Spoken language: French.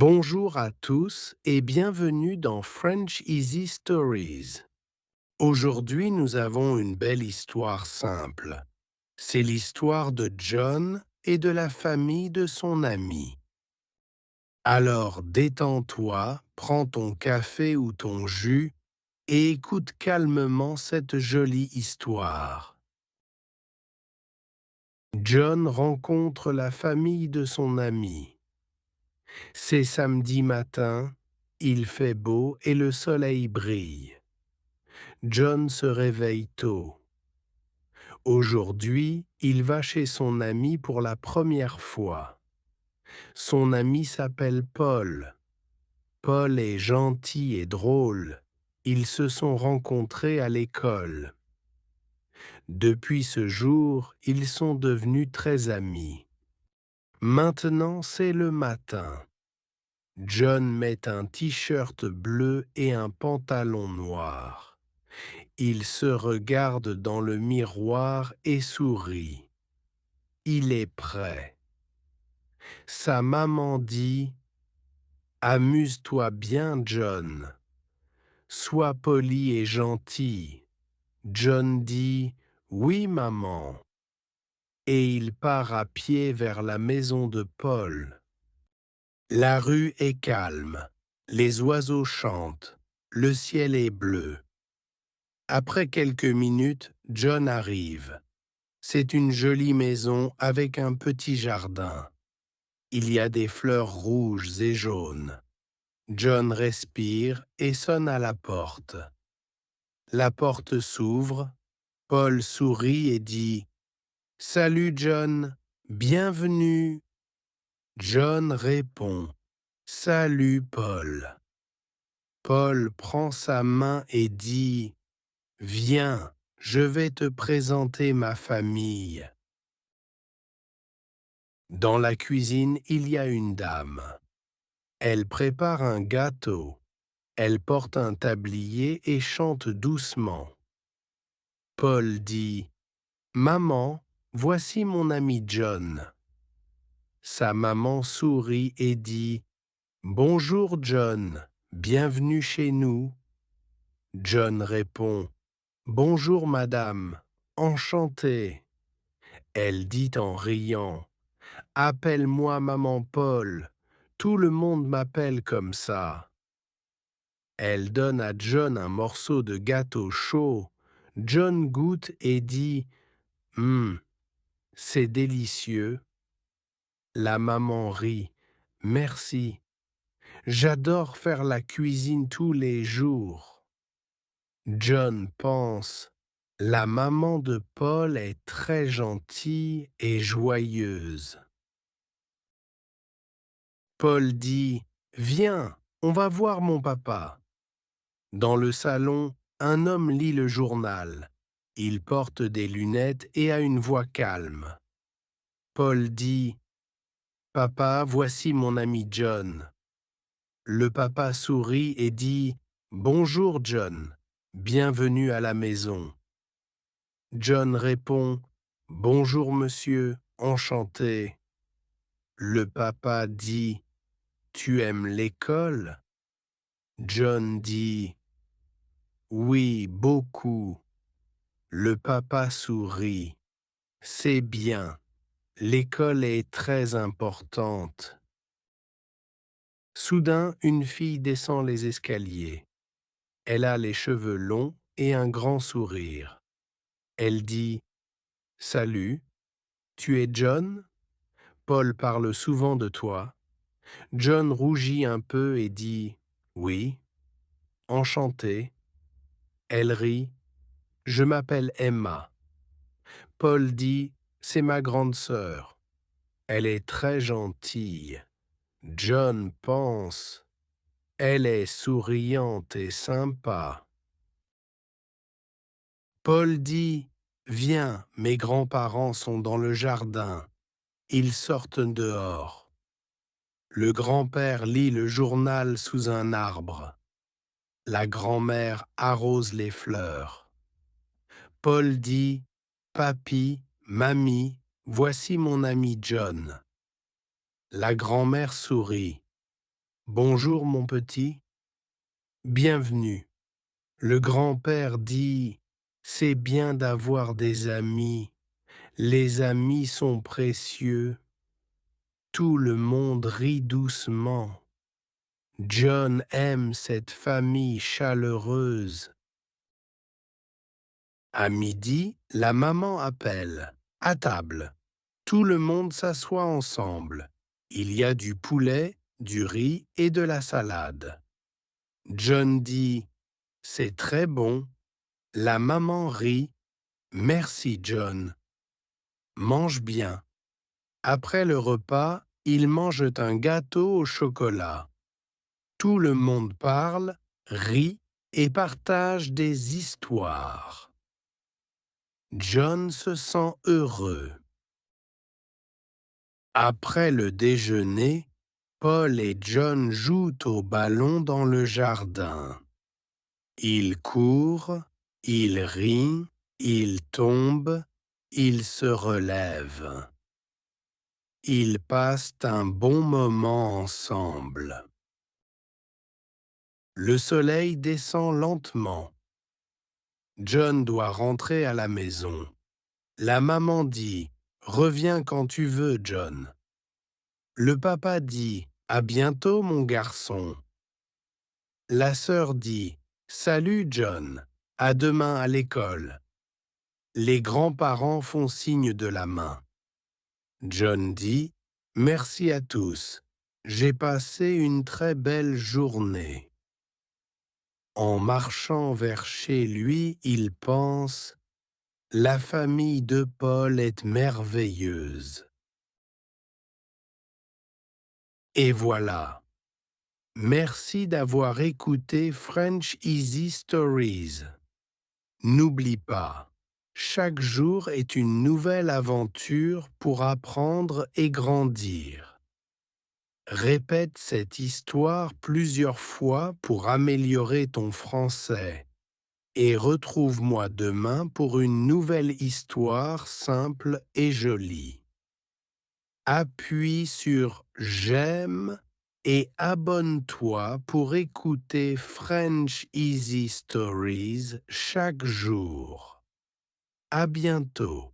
Bonjour à tous et bienvenue dans French Easy Stories. Aujourd'hui, nous avons une belle histoire simple. C'est l'histoire de John et de la famille de son ami. Alors détends-toi, prends ton café ou ton jus et écoute calmement cette jolie histoire. John rencontre la famille de son ami. C'est samedi matin, il fait beau et le soleil brille. John se réveille tôt. Aujourd'hui, il va chez son ami pour la première fois. Son ami s'appelle Paul. Paul est gentil et drôle. Ils se sont rencontrés à l'école. Depuis ce jour, ils sont devenus très amis. Maintenant, c'est le matin. John met un t-shirt bleu et un pantalon noir. Il se regarde dans le miroir et sourit. Il est prêt. Sa maman dit « Amuse-toi bien, John. Sois poli et gentil. » John dit « Oui, maman. » Et il part à pied vers la maison de Paul. La rue est calme. Les oiseaux chantent. Le ciel est bleu. Après quelques minutes, John arrive. C'est une jolie maison avec un petit jardin. Il y a des fleurs rouges et jaunes. John respire et sonne à la porte. La porte s'ouvre. Paul sourit et dit « Salut John, bienvenue ». John répond « Salut Paul ». Paul prend sa main et dit « Viens, je vais te présenter ma famille ». Dans la cuisine, il y a une dame. Elle prépare un gâteau. Elle porte un tablier et chante doucement. Paul dit « Maman, voici mon ami John ». Sa maman sourit et dit « Bonjour John, bienvenue chez nous ». John répond « Bonjour madame, enchanté ». Elle dit en riant « Appelle-moi maman Paul, tout le monde m'appelle comme ça ». Elle donne à John un morceau de gâteau chaud. John goûte et dit « c'est délicieux ». La maman rit « Merci, j'adore faire la cuisine tous les jours ». John pense « La maman de Paul est très gentille et joyeuse ». Paul dit « Viens, on va voir mon papa ». Dans le salon, un homme lit le journal. Il porte des lunettes et a une voix calme. Paul dit « Papa, voici mon ami John ». Le papa sourit et dit « Bonjour John, bienvenue à la maison ». John répond « Bonjour monsieur, enchanté ». Le papa dit « Tu aimes l'école ?» John dit « Oui, beaucoup ». Le papa sourit « C'est bien, l'école est très importante ». Soudain, une fille descend les escaliers. Elle a les cheveux longs et un grand sourire. Elle dit « Salut, tu es John ? Paul parle souvent de toi. » John rougit un peu et dit « Oui, enchanté ». Elle rit « Je m'appelle Emma ». Paul dit « C'est ma grande sœur. Elle est très gentille. » John pense « Elle est souriante et sympa. » Paul dit « Viens, mes grands-parents sont dans le jardin. » Ils sortent dehors. Le grand-père lit le journal sous un arbre. La grand-mère arrose les fleurs. Paul dit « Papi, mamie, voici mon ami John. » La grand-mère sourit. Bonjour mon petit, bienvenue. Le grand-père dit, c'est bien d'avoir des amis. Les amis sont précieux. Tout le monde rit doucement. John aime cette famille chaleureuse. À midi, la maman appelle. À table. Tout le monde s'assoit ensemble. Il y a du poulet, du riz et de la salade. John dit, c'est très bon. La maman rit. Merci John. Mange bien. Après le repas, ils mangent un gâteau au chocolat. Tout le monde parle, rit et partage des histoires. John se sent heureux. Après le déjeuner, Paul et John jouent au ballon dans le jardin. Ils courent, ils rient, ils tombent, ils se relèvent. Ils passent un bon moment ensemble. Le soleil descend lentement. John doit rentrer à la maison. La maman dit « Reviens quand tu veux, John ». Le papa dit « À bientôt, mon garçon ». La sœur dit « Salut, John, à demain à l'école ». Les grands-parents font signe de la main. John dit « Merci à tous, j'ai passé une très belle journée ». En marchant vers chez lui, il pense « La famille de Paul est merveilleuse ». Et voilà. Merci d'avoir écouté French Easy Stories. N'oublie pas, chaque jour est une nouvelle aventure pour apprendre et grandir. Répète cette histoire plusieurs fois pour améliorer ton français. Et retrouve-moi demain pour une nouvelle histoire simple et jolie. Appuie sur « J'aime » et abonne-toi pour écouter French Easy Stories chaque jour. À bientôt.